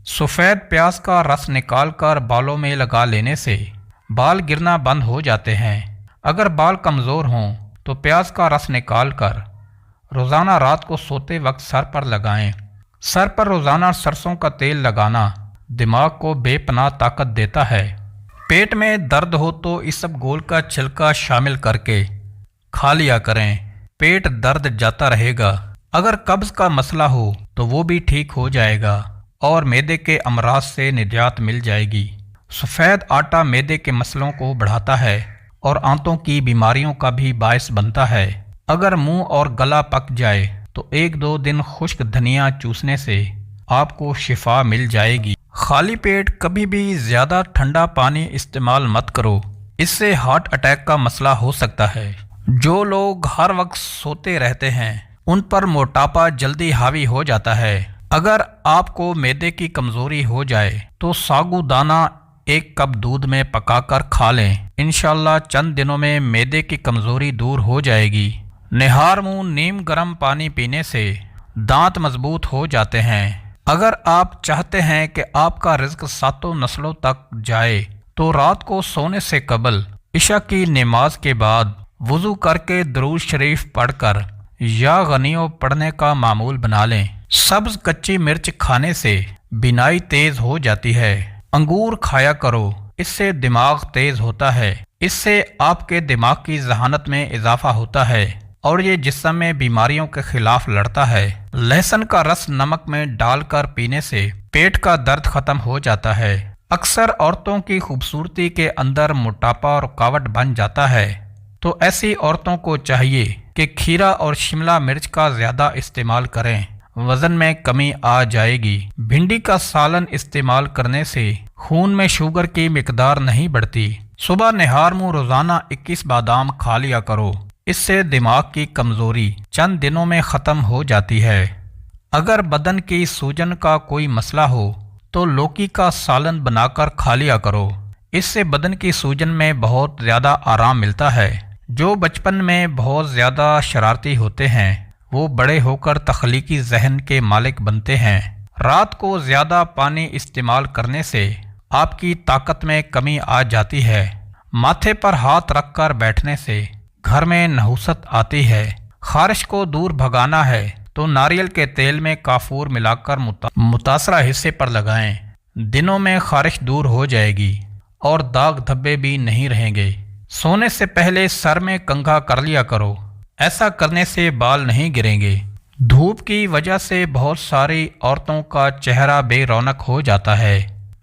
सफ़ेद प्याज का रस निकाल कर बालों में लगा लेने से बाल गिरना बंद हो जाते हैं। अगर बाल कमज़ोर हों तो प्याज का रस निकाल कर रोज़ाना रात को सोते वक्त सर पर लगाएं। सर पर रोज़ाना सरसों का तेल लगाना दिमाग को बेपनाह ताकत देता है। पेट में दर्द हो तो इसबगोल का छिलका शामिल करके खा लिया करें, पेट दर्द जाता रहेगा। अगर कब्ज़ का मसला हो तो वो भी ठीक हो जाएगा और मैदे के अमराज से निजात मिल जाएगी। सफ़ेद आटा मैदे के मसलों को बढ़ाता है और आंतों की बीमारियों का भी बायस बनता है। अगर मुंह और गला पक जाए तो 1-2 दिन खुश्क धनिया चूसने से आपको शिफा मिल जाएगी। खाली पेट कभी भी ज़्यादा ठंडा पानी इस्तेमाल मत करो, इससे हार्ट अटैक का मसला हो सकता है। जो लोग हर वक्त सोते रहते हैं उन पर मोटापा जल्दी हावी हो जाता है। अगर आपको मैदे की कमज़ोरी हो जाए तो सागुदाना 1 कप दूध में पकाकर खा लें। इंशाल्लाह चंद दिनों में मैदे की कमज़ोरी दूर हो जाएगी। निहार मुंह नीम गर्म पानी पीने से दांत मजबूत हो जाते हैं। अगर आप चाहते हैं कि आपका रिज्क 7 नस्लों तक जाए तो रात को सोने से कबल इशा की नमाज के बाद वुज़ू करके दरूद शरीफ पढ़कर या गनियो पढ़ने का मामूल बना लें। सब्ज कच्ची मिर्च खाने से बीनाई तेज हो जाती है। अंगूर खाया करो, इससे दिमाग तेज होता है। इससे आपके दिमाग की जहानत में इजाफा होता है और ये जिस्म में बीमारियों के खिलाफ लड़ता है। लहसुन का रस नमक में डालकर पीने से पेट का दर्द खत्म हो जाता है। अक्सर औरतों की खूबसूरती के अंदर मोटापा रुकावट बन जाता है, तो ऐसी औरतों को चाहिए कि खीरा और शिमला मिर्च का ज़्यादा इस्तेमाल करें, वज़न में कमी आ जाएगी। भिंडी का सालन इस्तेमाल करने से खून में शुगर की मिकदार नहीं बढ़ती। सुबह निहार मुंह रोज़ाना 21 बादाम खा लिया करो, इससे दिमाग की कमज़ोरी चंद दिनों में ख़त्म हो जाती है। अगर बदन की सूजन का कोई मसला हो तो लौकी का सालन बनाकर खा लिया करो, इससे बदन की सूजन में बहुत ज़्यादा आराम मिलता है। जो बचपन में बहुत ज़्यादा शरारती होते हैं वो बड़े होकर तख्लीकी जहन के मालिक बनते हैं। रात को ज़्यादा पानी इस्तेमाल करने से आपकी ताकत में कमी आ जाती है। माथे पर हाथ रखकर बैठने से घर में नहुसत आती है। खारिश को दूर भगाना है तो नारियल के तेल में काफूर मिलाकर मुतासरा हिस्से पर लगाएं। दिनों में खारिश दूर हो जाएगी और दाग धब्बे भी नहीं रहेंगे। सोने से पहले सर में कंघा कर लिया करो, ऐसा करने से बाल नहीं गिरेंगे। धूप की वजह से बहुत सारी औरतों का चेहरा बेरौनक हो जाता है।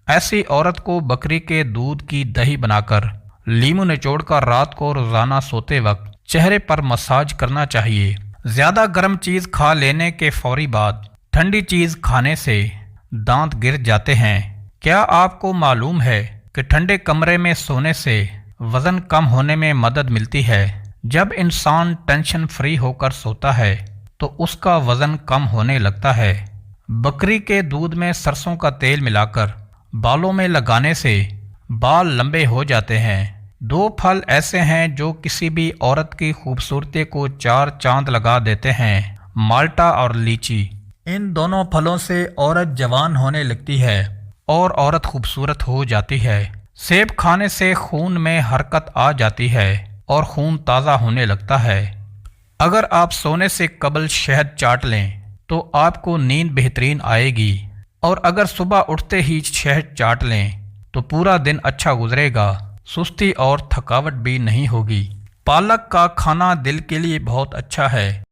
ऐसी औरत को बकरी के दूध की दही बनाकर लीमू निचोड़कर रात को रोजाना सोते वक्त चेहरे पर मसाज करना चाहिए। ज्यादा गर्म चीज खा लेने के फौरी बाद ठंडी चीज खाने से दांत गिर जाते हैं। क्या आपको मालूम है कि ठंडे कमरे में सोने से वजन कम होने में मदद मिलती है? जब इंसान टेंशन फ्री होकर सोता है तो उसका वजन कम होने लगता है। बकरी के दूध में सरसों का तेल मिलाकर बालों में लगाने से बाल लंबे हो जाते हैं। 2 फल ऐसे हैं जो किसी भी औरत की खूबसूरती को 4 चांद लगा देते हैं, माल्टा और लीची। इन दोनों फलों से औरत जवान होने लगती है और औरत खूबसूरत हो जाती है। सेब खाने से खून में हरकत आ जाती है और खून ताज़ा होने लगता है। अगर आप सोने से कबल शहद चाट लें तो आपको नींद बेहतरीन आएगी, और अगर सुबह उठते ही शहद चाट लें तो पूरा दिन अच्छा गुजरेगा, सुस्ती और थकावट भी नहीं होगी। पालक का खाना दिल के लिए बहुत अच्छा है।